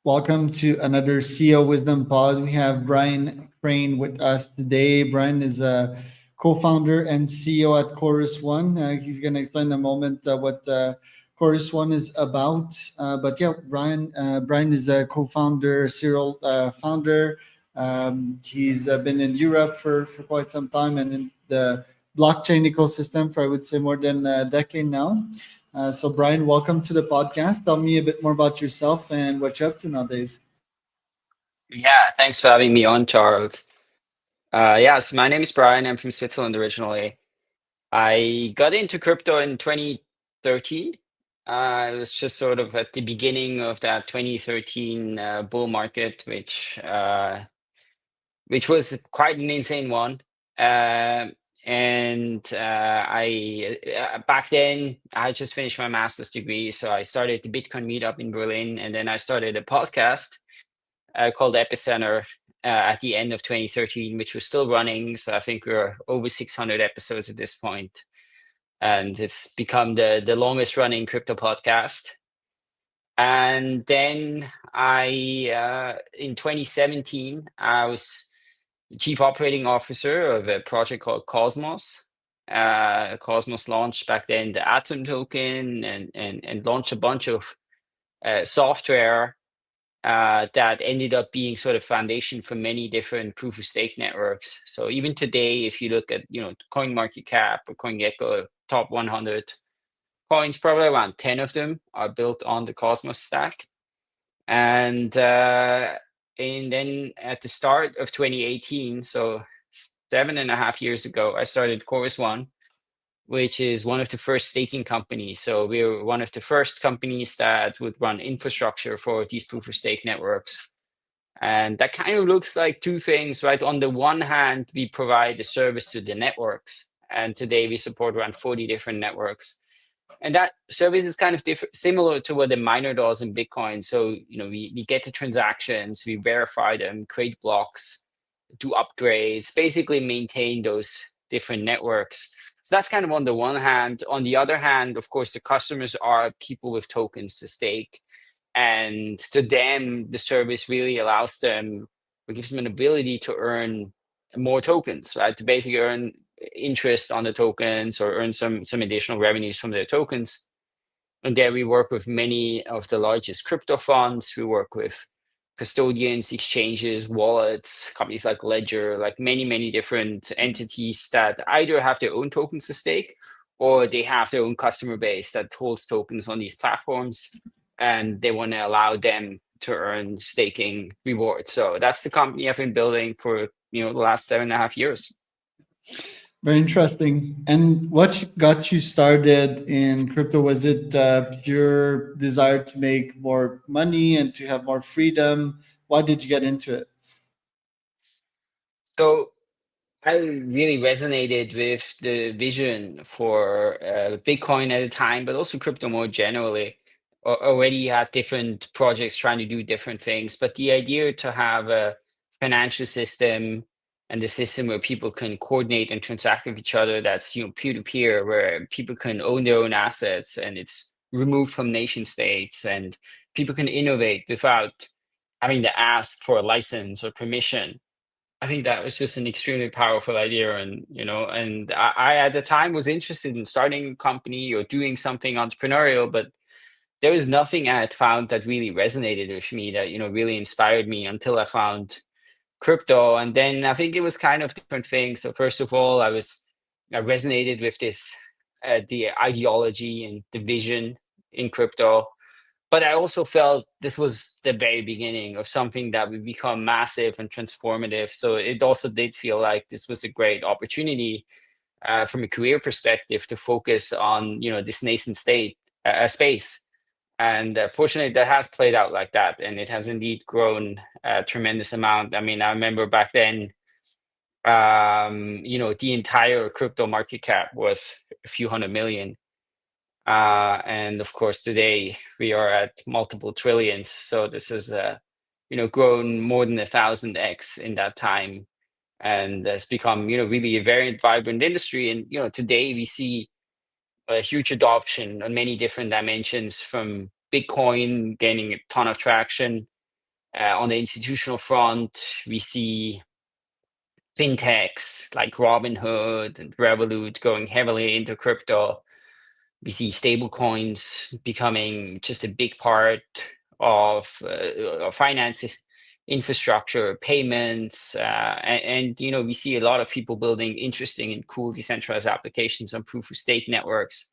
Welcome to another CEO Wisdom Pod. We have Brian Crain with us today. Brian is a co-founder and CEO at Chorus One. He's going to explain in a moment what Chorus One is about. But yeah, Brian is a co-founder, serial founder. He's been in Europe for quite some time and in the blockchain ecosystem for I would say more than a decade now. So, Brian, welcome to the podcast. Tell me a bit more about yourself and what you're up to nowadays. Yeah, thanks for having me on, Charles. So my name is Brian. I'm from Switzerland originally. I got into crypto in 2013. It was just sort of at the beginning of that 2013 bull market, which was quite an insane one. I back then I had just finished my master's degree, so I started the Bitcoin meetup in Berlin, and then I started a podcast called Epicenter at the end of 2013, which was still running. So I think we're over 600 episodes at this point, and it's become the longest running crypto podcast. And then in 2017, I was chief operating officer of a project called Cosmos. Cosmos launched back then the Atom token and launched a bunch of software that ended up being sort of foundation for many different proof of stake networks. So even today, if you look at CoinMarketCap or CoinGecko top 100 coins, probably around 10 of them are built on the Cosmos stack. And then at the start of 2018, so 7.5 years ago, I started Chorus One, which is one of the first staking companies. So we were one of the first companies that would run infrastructure for these proof of stake networks. And that kind of looks like two things, right? On the one hand, we provide a service to the networks. And today we support around 40 different networks. And that service is kind of similar to what the miner does in Bitcoin. So, we get the transactions, we verify them, create blocks, do upgrades, basically maintain those different networks. So that's kind of on the one hand. On the other hand, of course, the customers are people with tokens to stake. And to them, the service really allows them, or gives them an ability to earn more tokens, right? To basically earn interest on the tokens or earn some additional revenues from their tokens. And there we work with many of the largest crypto funds. We work with custodians, exchanges, wallets, companies like Ledger, like many different entities that either have their own tokens to stake or they have their own customer base that holds tokens on these platforms and they want to allow them to earn staking rewards. So that's the company I've been building for the last 7.5 years. Very interesting. And what got you started in crypto? Was it pure desire to make more money and to have more freedom? Why did you get into it? So I really resonated with the vision for Bitcoin at the time, but also crypto more generally. Already had different projects trying to do different things, but the idea to have a financial system and the system where people can coordinate and transact with each other, that's peer to peer, where people can own their own assets and it's removed from nation states, and people can innovate without having to ask for a license or permission. I think that was just an extremely powerful idea, and I at the time was interested in starting a company or doing something entrepreneurial, but there was nothing I had found that really resonated with me that really inspired me until I found crypto. And then I think it was kind of different things. So first of all, I resonated with this the ideology and the vision in crypto. But I also felt this was the very beginning of something that would become massive and transformative. So it also did feel like this was a great opportunity from a career perspective to focus on this nascent space. And fortunately, that has played out like that, and it has indeed grown a tremendous amount. I mean, I remember back then, the entire crypto market cap was a few hundred million. And of course, today we are at multiple trillions. So this has, grown more than 1,000x in that time, and has become, really a very vibrant industry. And today we see a huge adoption on many different dimensions, from Bitcoin gaining a ton of traction On the institutional front, we see fintechs like Robinhood and Revolut going heavily into crypto. We see stable coins becoming just a big part of finance infrastructure, payments, and we see a lot of people building interesting and cool decentralized applications on proof of stake networks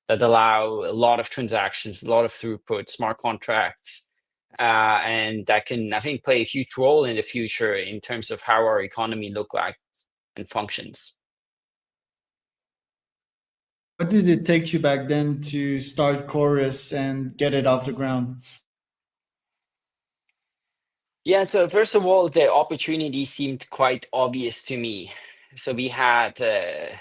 that allow a lot of transactions, a lot of throughput, smart contracts, and that can, I think, play a huge role in the future in terms of how our economy look like and functions. What did it take you back then to start Chorus and get it off the ground? Yeah, so first of all, the opportunity seemed quite obvious to me. So we had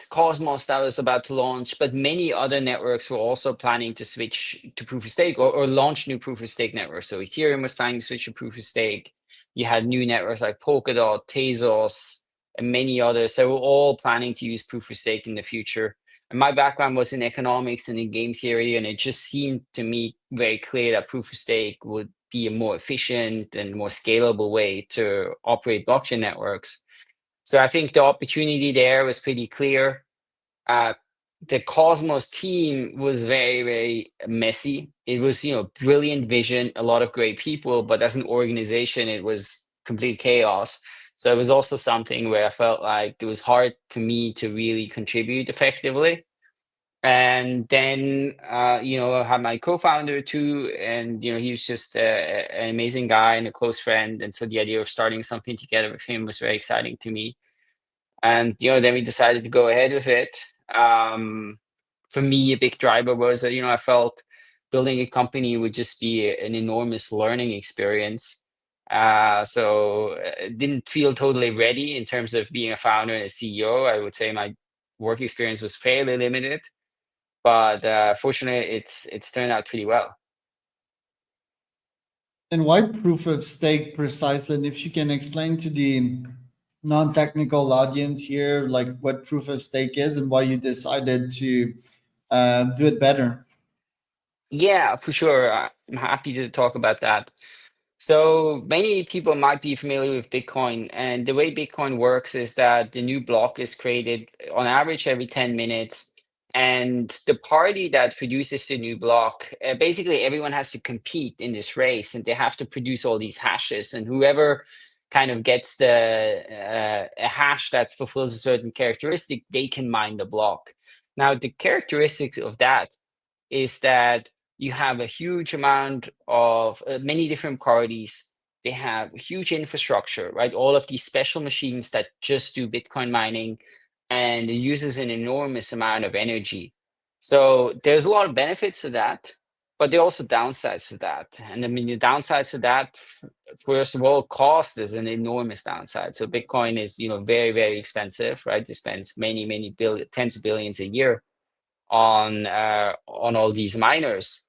Cosmos that was about to launch, but many other networks were also planning to switch to proof of stake or launch new proof of stake networks. So Ethereum was planning to switch to proof of stake. You had new networks like Polkadot, Tezos, and many others. They were all planning to use proof of stake in the future. And my background was in economics and in game theory, and it just seemed to me very clear that proof of stake would be a more efficient and more scalable way to operate blockchain networks. So I think the opportunity there was pretty clear. The Cosmos team was very, very messy. It was, brilliant vision, a lot of great people, but as an organization, it was complete chaos. So it was also something where I felt like it was hard for me to really contribute effectively. And then, I had my co-founder too, and he was just an amazing guy and a close friend. And so the idea of starting something together with him was very exciting to me. And then we decided to go ahead with it. For me, a big driver was that I felt building a company would just be an enormous learning experience. So it didn't feel totally ready in terms of being a founder and a CEO. I would say my work experience was fairly limited, but fortunately, it's turned out pretty well. And why proof of stake precisely? And if you can explain to the non-technical audience here, like what proof of stake is and why you decided to do it better. Yeah, for sure. I'm happy to talk about that. So many people might be familiar with Bitcoin, and the way Bitcoin works is that the new block is created on average every 10 minutes. And the party that produces the new block, basically everyone has to compete in this race and they have to produce all these hashes. And whoever kind of gets a hash that fulfills a certain characteristic, they can mine the block. Now, the characteristics of that is that you have a huge amount of many different parties. They have huge infrastructure, right? All of these special machines that just do Bitcoin mining, and it uses an enormous amount of energy. So there's a lot of benefits to that, but there are also downsides to that. And I mean, the downsides to that, first of all, cost is an enormous downside. So Bitcoin is, very, very expensive, right? It spends many, many tens of billions a year on all these miners.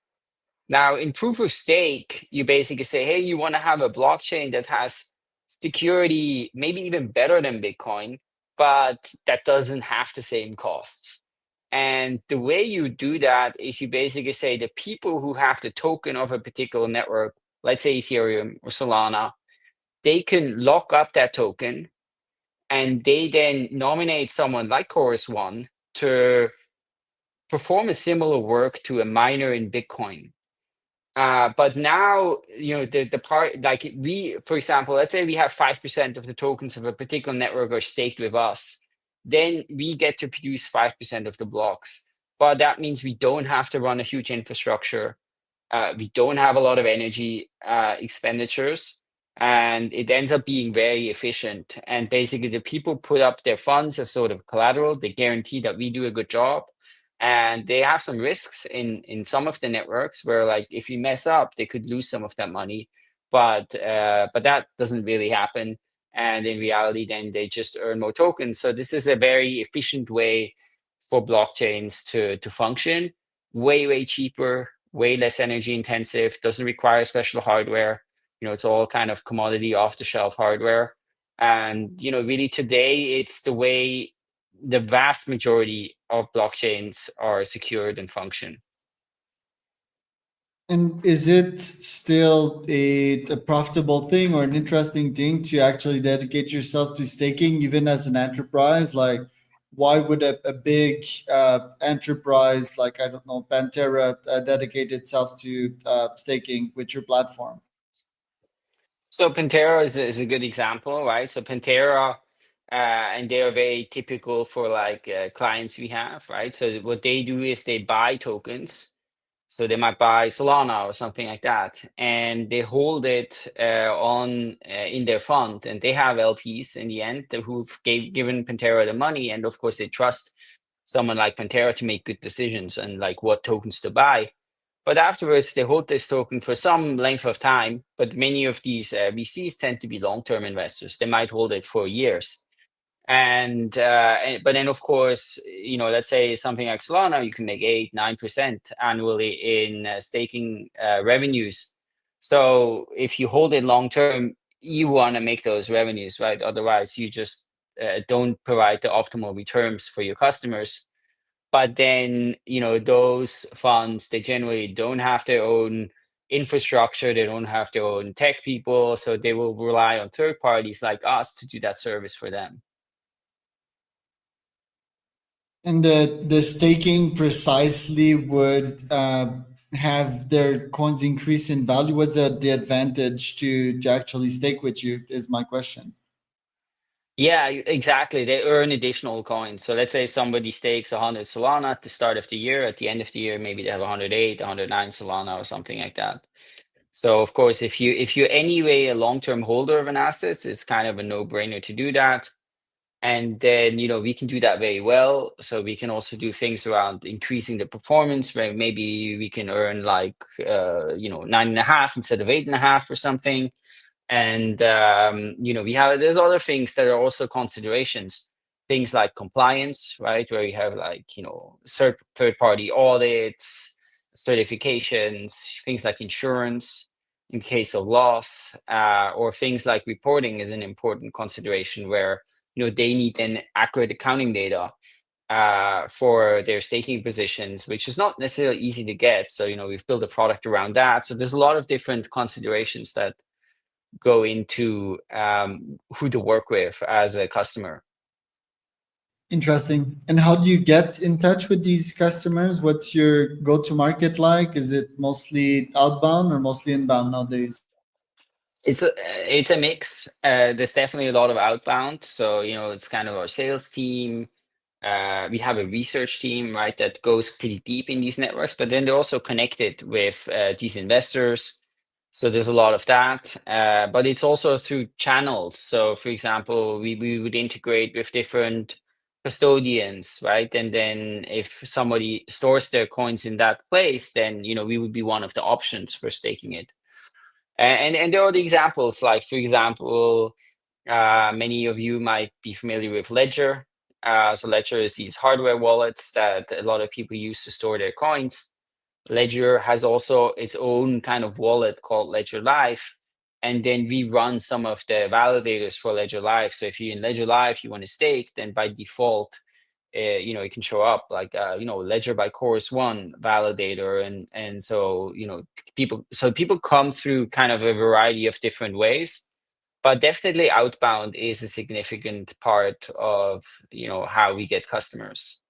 Now, in proof of stake, you basically say, hey, you want to have a blockchain that has security, maybe even better than Bitcoin, but that doesn't have the same costs. And the way you do that is you basically say the people who have the token of a particular network, let's say Ethereum or Solana, they can lock up that token and they then nominate someone like Chorus One to perform a similar work to a miner in Bitcoin. But now, the part, like we, for example, let's say we have 5% of the tokens of a particular network are staked with us, then we get to produce 5% of the blocks. But that means we don't have to run a huge infrastructure. We don't have a lot of energy expenditures, and it ends up being very efficient. And basically, the people put up their funds as sort of collateral. They guarantee that we do a good job, and they have some risks in some of the networks where, like, if you mess up, they could lose some of that money. But that doesn't really happen. And in reality, then they just earn more tokens. So this is a very efficient way for blockchains to function. Way cheaper, way less energy intensive, doesn't require special hardware. It's all kind of commodity off the shelf hardware. And, really today it's the way the vast majority of blockchains are secured and function. And is it still a profitable thing or an interesting thing to actually dedicate yourself to staking, even as an enterprise? Like, why would a big enterprise like, I don't know, Pantera dedicate itself to staking with your platform? So Pantera is a good example, right? So Pantera, and they are very typical for like clients we have, right? So what they do is they buy tokens. So they might buy Solana or something like that, and they hold it on in their fund, and they have LPs in the end who've given Pantera the money, and of course they trust someone like Pantera to make good decisions and like what tokens to buy. But afterwards, they hold this token for some length of time. But many of these VCs tend to be long-term investors. They might hold it for years. But then of course, let's say something like Solana, you can make 8-9% annually in staking revenues. So if you hold it long term, you want to make those revenues, right? Otherwise, you just don't provide the optimal returns for your customers. But then, those funds, they generally don't have their own infrastructure, they don't have their own tech people, so they will rely on third parties like us to do that service for them. And the staking precisely would have their coins increase in value. What's the advantage to actually stake with you? Is my question. Yeah, exactly. They earn additional coins. So let's say somebody stakes 100 Solana at the start of the year. At the end of the year, maybe they have 108, 109 Solana or something like that. So of course, if you're anyway a long-term holder of an asset, it's kind of a no-brainer to do that. And then, we can do that very well. So we can also do things around increasing the performance, where maybe we can earn like, 9.5 instead of 8.5 or something. And there's other things that are also considerations, things like compliance, right? Where you have like, third party audits, certifications, things like insurance in case of loss, or things like reporting is an important consideration where, they need an accurate accounting data for their staking positions, which is not necessarily easy to get. So, we've built a product around that. So there's a lot of different considerations that go into who to work with as a customer. Interesting. And how do you get in touch with these customers? What's your go-to market like? Is it mostly outbound or mostly inbound nowadays? It's a mix. There's definitely a lot of outbound. So, it's kind of our sales team. We have a research team, right, that goes pretty deep in these networks, but then they're also connected with these investors. So there's a lot of that, but it's also through channels. So, for example, we would integrate with different custodians, right? And then if somebody stores their coins in that place, then we would be one of the options for staking it. And there are the examples, like for example, many of you might be familiar with Ledger. So Ledger is these hardware wallets that a lot of people use to store their coins. Ledger has also its own kind of wallet called Ledger Live. And then we run some of the validators for Ledger Live. So if you're in Ledger Live, you want to stake, then by default, it can show up like, Ledger by Chorus One validator. And so, people come through kind of a variety of different ways, but definitely outbound is a significant part of, how we get customers.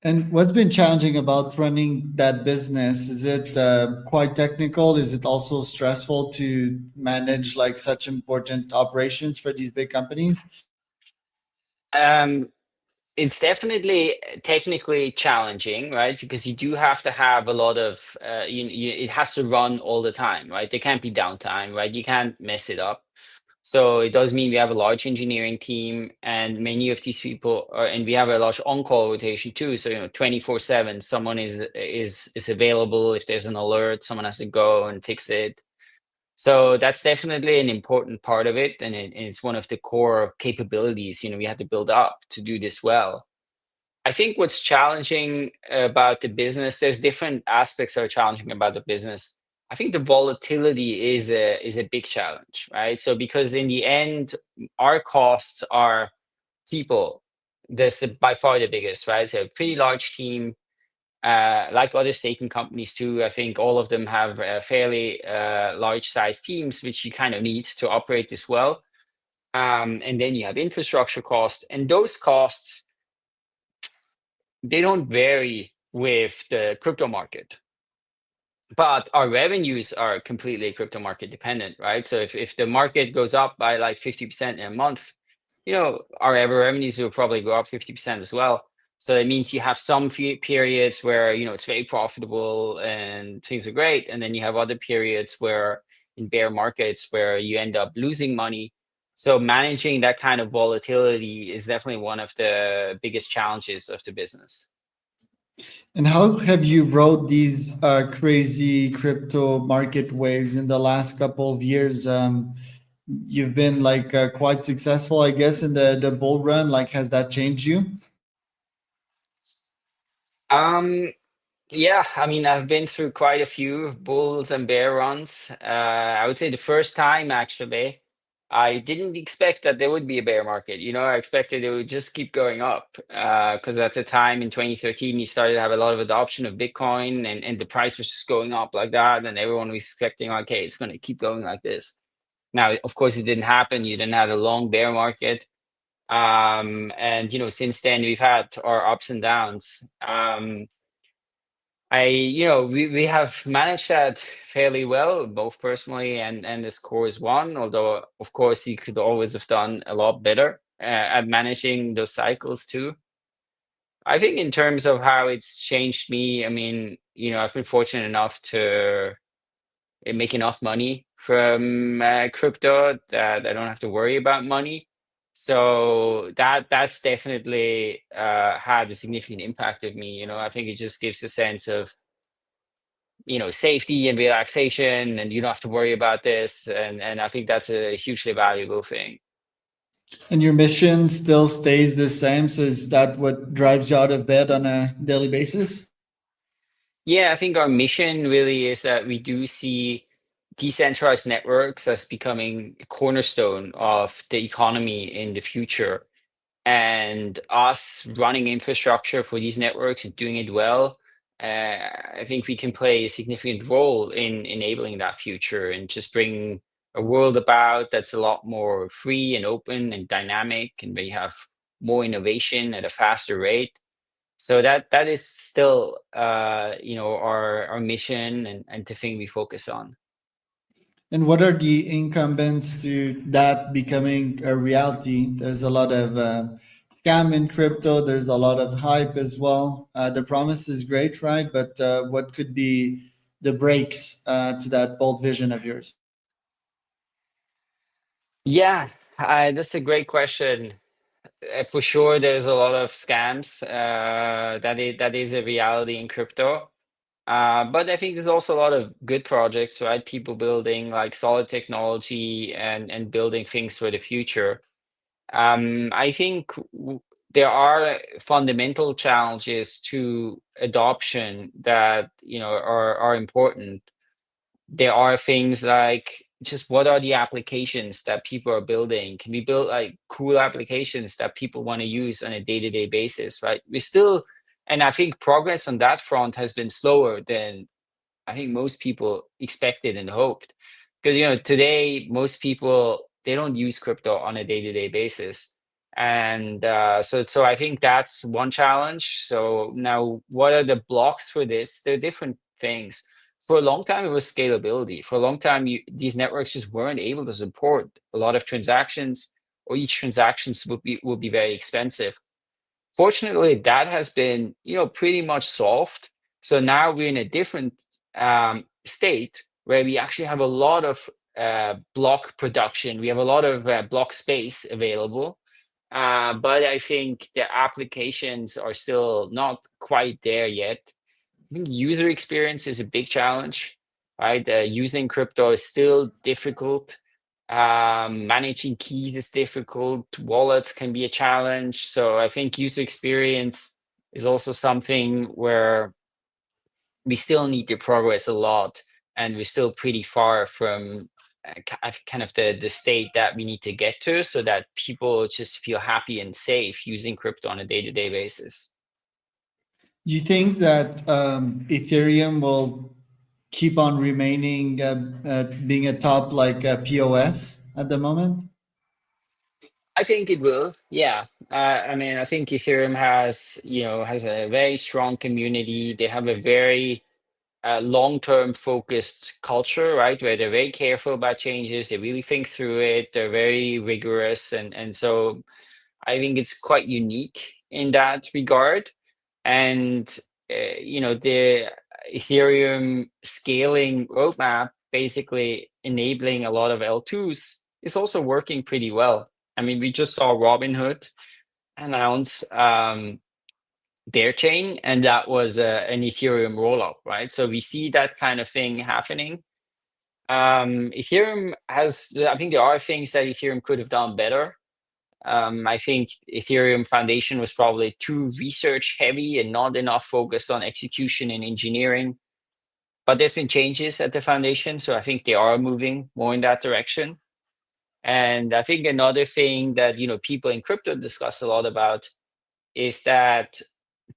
And what's been challenging about running that business? Is it quite technical? Is it also stressful to manage like such important operations for these big companies? Um, it's definitely technically challenging, right? Because you do have to have a lot of, it has to run all the time, right? There can't be downtime, right? You can't mess it up. So it does mean we have a large engineering team, and many of these people are, and we have a large on-call rotation too. So 24/7, someone is available. If there's an alert, someone has to go and fix it. So that's definitely an important part of it, and it's one of the core capabilities we have to build up to do this well. I think what's challenging about the business, there's different aspects that are challenging about the business. I think the volatility is a big challenge, right? So because in the end, our costs are people. That's by far the biggest, right? So a pretty large team. like other staking companies too, I think all of them have fairly large size teams, which you kind of need to operate this well. And then you have infrastructure costs, and those costs, they don't vary with the crypto market. But our revenues are completely crypto market dependent, right? So if the market goes up by like 50% in a month, our revenues will probably go up 50% as well. So it means you have some periods where, it's very profitable and things are great. And then you have other periods where in bear markets where you end up losing money. So managing that kind of volatility is definitely one of the biggest challenges of the business. And how have you rode these crazy crypto market waves in the last couple of years? You've been like quite successful, I guess, in the bull run. Like, has that changed you? Um, Yeah, I mean, I've been through quite a few bulls and bear runs. I would say the first time, actually, I didn't expect that there would be a bear market. I expected it would just keep going up because at the time in 2013, you started to have a lot of adoption of Bitcoin and the price was just going up like that. And everyone was expecting, like, hey, it's going to keep going like this. Now, of course, it didn't happen. You didn't have a long bear market. And, since then, we've had our ups and downs. We have managed that fairly well, both personally and as core is one. Although, of course, you could always have done a lot better at managing those cycles too. I think in terms of how it's changed me, I mean, I've been fortunate enough to make enough money from crypto that I don't have to worry about money. So that's definitely had a significant impact of me. I think it just gives a sense of safety and relaxation, and you don't have to worry about this. And I think that's a hugely valuable thing. And your mission still stays the same. So is that what drives you out of bed on a daily basis? Yeah, I think our mission really is that we do see decentralized networks as becoming a cornerstone of the economy in the future. And us running infrastructure for these networks and doing it well, I think we can play a significant role in enabling that future and just bring a world about that's a lot more free and open and dynamic, and where you have more innovation at a faster rate. So that is still our mission and the thing we focus on. And what are the incumbents to that becoming a reality? There's a lot of scam in crypto. There's a lot of hype as well. The promise is great, right? But what could be the breaks to that bold vision of yours? Yeah, that's a great question. For sure, there's a lot of scams. That is a reality in crypto. But I think there's also a lot of good projects, right? People building like solid technology and building things for the future. I think there are fundamental challenges to adoption that are important. There are things like just what are the applications that people are building? Can we build like cool applications that people want to use on a day-to-day basis, right? And I think progress on that front has been slower than I think most people expected and hoped. Because today most people, they don't use crypto on a day-to-day basis. And so I think that's one challenge. So now what are the blocks for this? There are different things. For a long time, it was scalability. For a long time, these networks just weren't able to support a lot of transactions, or each transactions would be very expensive. Fortunately, that has been, pretty much solved. So now we're in a different state where we actually have a lot of block production. We have a lot of block space available. But I think the applications are still not quite there yet. I think user experience is a big challenge, right? Using crypto is still difficult. Managing keys is difficult. Wallets can be a challenge. So I think user experience is also something where we still need to progress a lot, and we're still pretty far from kind of the state that we need to get to, so that people just feel happy and safe using crypto on a day-to-day basis. Do you think that Ethereum will keep on remaining being a top like POS at the moment? I think it will. Yeah. I mean, I think Ethereum has, has a very strong community. They have a very long-term focused culture, right? Where they're very careful about changes. They really think through it. They're very rigorous, and so I think it's quite unique in that regard. And the Ethereum scaling roadmap, basically enabling a lot of L2s, is also working pretty well. I mean, we just saw Robinhood announce their chain, and that was an Ethereum rollup, right? So we see that kind of thing happening. Ethereum has, I think there are things that Ethereum could have done better. I think Ethereum Foundation was probably too research heavy and not enough focused on execution and engineering. But there's been changes at the foundation, so I think they are moving more in that direction. And I think another thing that people in crypto discuss a lot about is that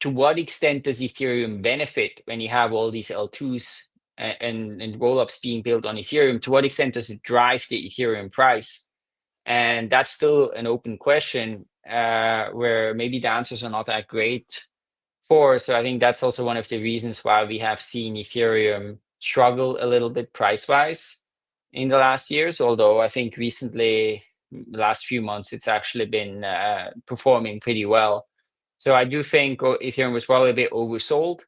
to what extent does Ethereum benefit when you have all these L2s and rollups being built on Ethereum? To what extent does it drive the Ethereum price? And that's still an open question where maybe the answers are not that great for. So I think that's also one of the reasons why we have seen Ethereum struggle a little bit price-wise in the last years. Although I think recently, the last few months, it's actually been performing pretty well. So I do think Ethereum was probably a bit oversold.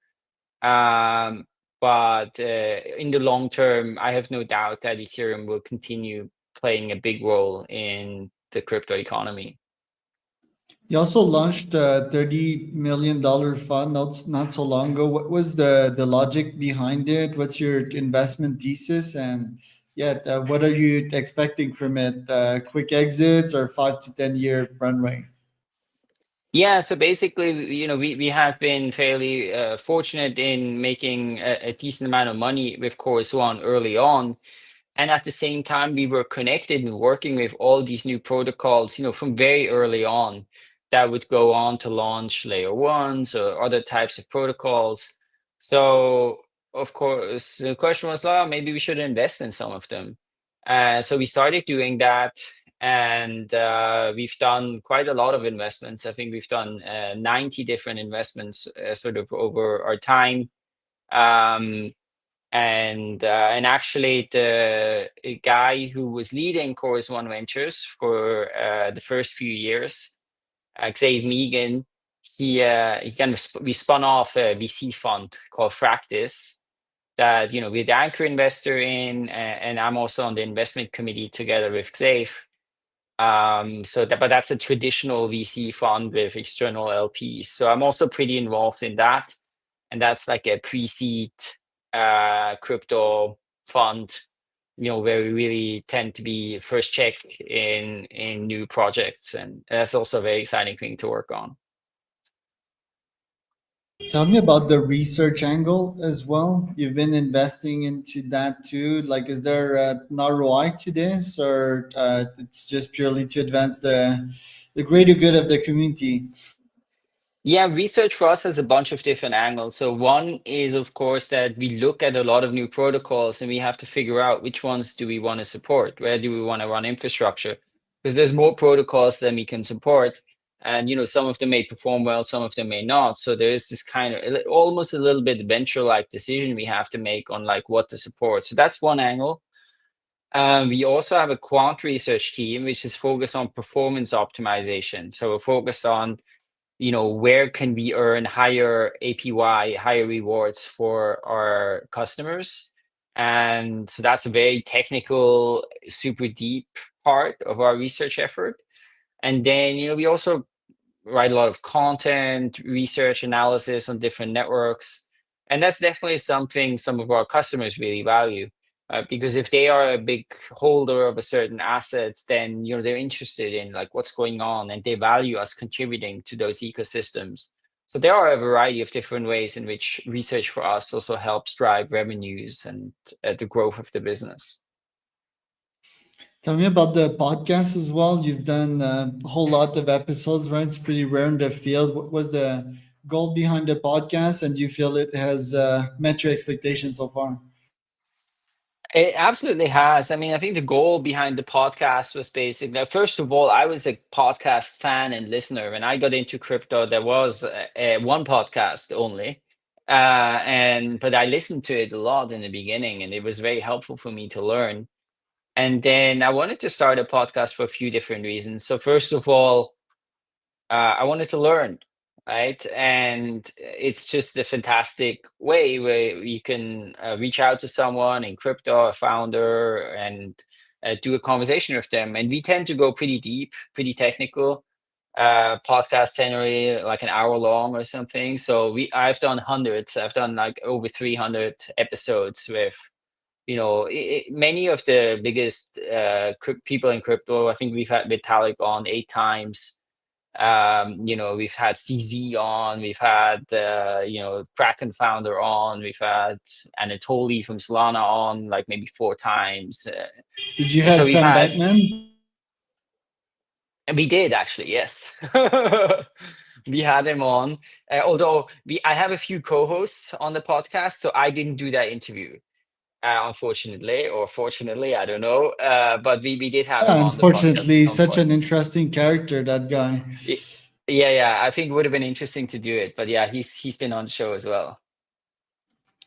Um, but in the long term, I have no doubt that Ethereum will continue playing a big role in the crypto economy. You also launched a $30 million fund not so long ago. What was the logic behind it? What's your investment thesis? And yeah, what are you expecting from it? Quick exits or 5 to 10 year runway? Yeah, so basically, we have been fairly fortunate in making a decent amount of money with Chorus One early on. And at the same time, we were connected and working with all these new protocols, from very early on that would go on to launch layer ones or other types of protocols. So, of course, the question was, oh, maybe we should invest in some of them. So we started doing that, and we've done quite a lot of investments. I think we've done 90 different investments sort of over our time. Um, and actually the guy who was leading Chorus One Ventures for the first few years, Xavier Megan, he kind of we spun off a VC fund called Fractis that we're the anchor investor in, and I'm also on the investment committee together with Xavier. But that's a traditional VC fund with external LPs. So I'm also pretty involved in that, and that's like a pre-seed crypto fund, where we really tend to be first check in new projects, and that's also a very exciting thing to work on. Tell me about the research angle as well. You've been investing into that too. Like, is there an ROI to this, or it's just purely to advance the greater good of the community? Yeah, research for us has a bunch of different angles. So one is, of course, that we look at a lot of new protocols and we have to figure out which ones do we want to support? Where do we want to run infrastructure? Because there's more protocols than we can support. And some of them may perform well, some of them may not. So there is this kind of almost a little bit venture-like decision we have to make on like what to support. So that's one angle. We also have a quant research team, which is focused on performance optimization. So we're focused on where can we earn higher APY, higher rewards for our customers? And so that's a very technical, super deep part of our research effort. And then, we also write a lot of content, research analysis on different networks. And that's definitely something some of our customers really value. Because if they are a big holder of a certain asset, then they're interested in like what's going on, and they value us contributing to those ecosystems. So there are a variety of different ways in which research for us also helps drive revenues and the growth of the business. Tell me about the podcast as well. You've done a whole lot of episodes, right? It's pretty rare in the field. What was the goal behind the podcast, and do you feel it has met your expectations so far? It absolutely has. I mean, I think the goal behind the podcast was basically, now, first of all, I was a podcast fan and listener. When I got into crypto, there was one podcast only. But I listened to it a lot in the beginning, and it was very helpful for me to learn. And then I wanted to start a podcast for a few different reasons. So first of all, I wanted to learn, right? And it's just a fantastic way where you can reach out to someone in crypto, a founder, and do a conversation with them. And we tend to go pretty deep, pretty technical. Podcast generally like an hour long or something. So I've done hundreds. I've done like over 300 episodes with many of the biggest people in crypto. I think we've had Vitalik on 8 times. We've had CZ on, we've had Kraken founder on, we've had Anatoly from Solana on like maybe 4 times. Did you So had we've Sam had, Bankman? and we did actually, yes. We had him on. Although I have a few co-hosts on the podcast, so I didn't do that interview. Unfortunately, or fortunately, I don't know. But we did have Yeah, him on the podcast at unfortunately, some such an point. interesting character, that guy. Yeah. I think it would have been interesting to do it, but yeah, he's been on the show as well.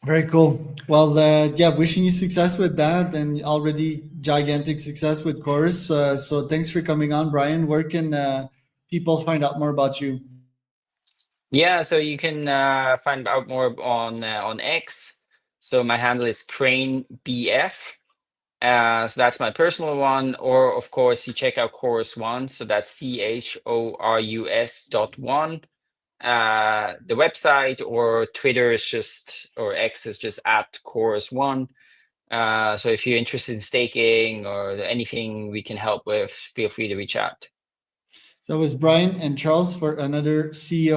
Very cool. Well, yeah, wishing you success with that, and already gigantic success with Chorus. So thanks for coming on, Brian. Where can people find out more about you? Yeah, so you can find out more on X. So my handle is Crain BF. So that's my personal one. Or of course, you check out Chorus One. So that's CHORUS.1. The website or Twitter is just, or X is just at Chorus One. So if you're interested in staking or anything we can help with, feel free to reach out. So it was Brian and Charles for another CEO